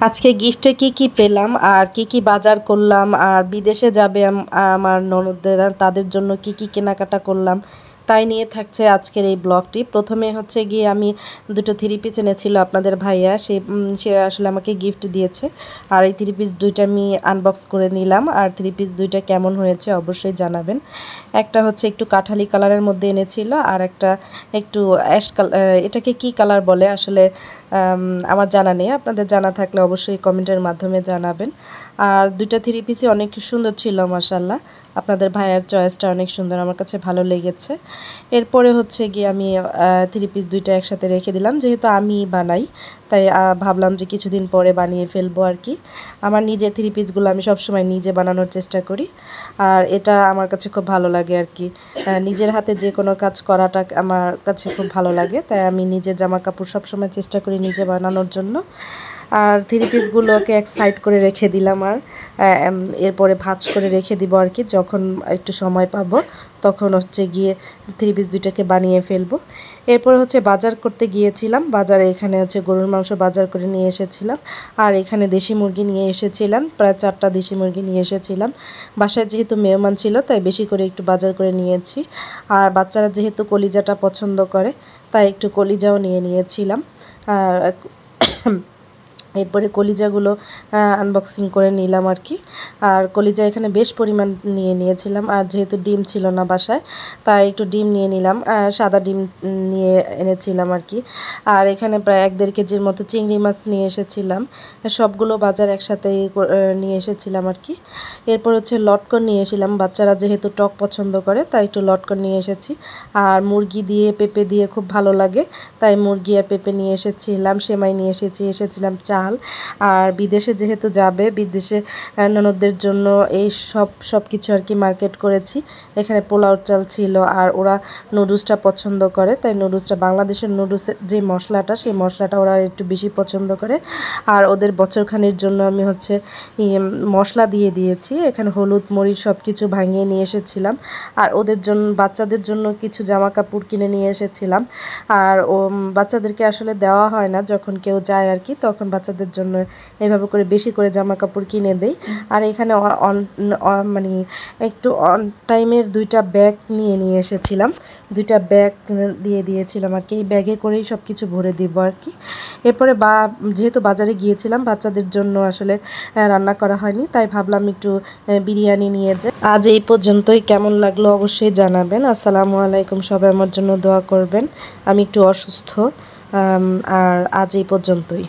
আজকে গিফটে কি পেলাম আর কি বাজার করলাম আর বিদেশে যাবে আমার ননদরা তাদের জন্য কি কেনাকাটা করলাম তাই নিয়ে থাকছে আজকের এই ব্লগটি। প্রথমে হচ্ছে গিয়ে আমি দুটো থ্রি পিস এনেছিল আপনাদের ভাইয়া, সে আসলে আমাকে গিফট দিয়েছে। আর এই থ্রি পিস দুইটা আমি আনবক্স করে নিলাম। আর থ্রি পিস দুইটা কেমন হয়েছে অবশ্যই জানাবেন। একটা হচ্ছে একটু কাঠালি কালারের মধ্যে এনেছিল আর একটা একটু অ্যাশ কালার, এটাকে কি কালার বলে আসলে আমার জানা নেই, আপনাদের জানা থাকলে অবশ্যই কমেন্টের মাধ্যমে জানাবেন। আর দুইটা থ্রি পিসই অনেক সুন্দর ছিল মাশাআল্লাহ, আপনাদের ভাইয়ার চয়েসটা অনেক সুন্দর, আমার কাছে ভালো লেগেছে। এরপরে হচ্ছে গিয়ে আমি থ্রি পিস দুইটা একসাথে রেখে দিলাম, যেহেতু আমি বানাই তাই ভাবলাম যে কিছুদিন পরে বানিয়ে ফেলবো আর কি। আমার নিজের থ্রি পিসগুলো আমি সবসময় নিজে বানানোর চেষ্টা করি আর এটা আমার কাছে খুব ভালো লাগে আর কি। নিজের হাতে যে কোনো কাজ করাটা আমার কাছে খুব ভালো লাগে, তাই আমি নিজের জামা কাপড় সবসময় চেষ্টা করি নিজে বানানোর জন্য। আর থ্রি পিসগুলোকে এক সাইড করে রেখে দিলাম আর এরপরে ভাঁজ করে রেখে দিব আর কি। যখন একটু সময় পাবো তখন হচ্ছে গিয়ে থ্রি পিস দুইটাকে বানিয়ে ফেলবো। এরপরে হচ্ছে বাজার করতে গিয়েছিলাম, বাজারে এখানে হচ্ছে গরুর মাংস বাজার করে নিয়ে এসেছিলাম। আর এখানে দেশি মুরগি নিয়ে এসেছিলাম, প্রায় 4টা দেশি মুরগি নিয়ে এসেছিলাম। বাসায় যেহেতু মেহমান ছিল তাই বেশি করে একটু বাজার করে নিয়েছি। আর বাচ্চারা যেহেতু কলিজাটা পছন্দ করে তাই একটু কলিজাও নিয়ে নিয়েছিলাম। আর এরপরে কলিজাগুলো আনবক্সিং করে নিলাম আর কি। আর কলিজা এখানে বেশ পরিমাণ নিয়ে নিয়েছিলাম, আর যেহেতু ডিম ছিল না বাসায় তাই একটু ডিম নিয়ে নিলাম, সাদা ডিম নিয়ে এনেছিলাম আর কি। আর এখানে প্রায় 1-1.5 কেজির মতো চিংড়ি মাছ নিয়ে এসেছিলাম, সবগুলো বাজার একসাথেই নিয়ে এসেছিলাম আর কি। এরপর হচ্ছে লটকন নিয়ে এসেছিলাম, বাচ্চারা যেহেতু টক পছন্দ করে তাই একটু লটকন নিয়ে এসেছি। আর মুরগি দিয়ে পেঁপে দিয়ে খুব ভালো লাগে তাই মুরগি আর পেঁপে নিয়ে এসেছিলাম। সেমাই নিয়ে এসেছিলাম চাল। আর বিদেশে যেহেতু যাবে, বিদেশে ননদদের জন্য এই সব কিছু আর কি মার্কেট করেছি। এখানে পোলাও চাল ছিল আর ওরা নুডলসটা পছন্দ করে, তাই নুডলসটা বাংলাদেশের নুডলসের যে মশলাটা সেই মশলাটা ওরা একটু বেশি পছন্দ করে। আর ওদের বছরখানির জন্য আমি হচ্ছে মশলা দিয়ে দিয়েছি, এখানে হলুদ মরিচ সব কিছু ভাঙিয়ে নিয়ে এসেছিলাম। আর ওদের জন্য বাচ্চাদের জন্য কিছু জামা কাপড় কিনে নিয়ে এসেছিলাম। আর বাচ্চাদেরকে আসলে দেওয়া হয় না, যখন কেউ যায় আর কি তখন বাচ্চাদের জন্য এইভাবে করে বেশি করে জামা কাপড় কিনে দেই। আর এখানে মানে একটু অন টাইমের 2টা ব্যাগ নিয়ে এসেছিলাম, 2টা ব্যাগ দিয়ে দিয়েছিলাম আর কি। এই ব্যাগে করেই সব কিছু ভরে দিব আর কি। এরপরে যেহেতু বাজারে গিয়েছিলাম বাচ্চাদের জন্য আসলে রান্না করা হয়নি, তাই ভাবলাম একটু বিরিয়ানি নিয়ে যাই। আজ এই পর্যন্তই, কেমন লাগলো অবশ্যই জানাবেন। আসসালামু আলাইকুম, সবাই আমার জন্য দোয়া করবেন। আমি একটু অসুস্থ, আর আজ এই পর্যন্তই।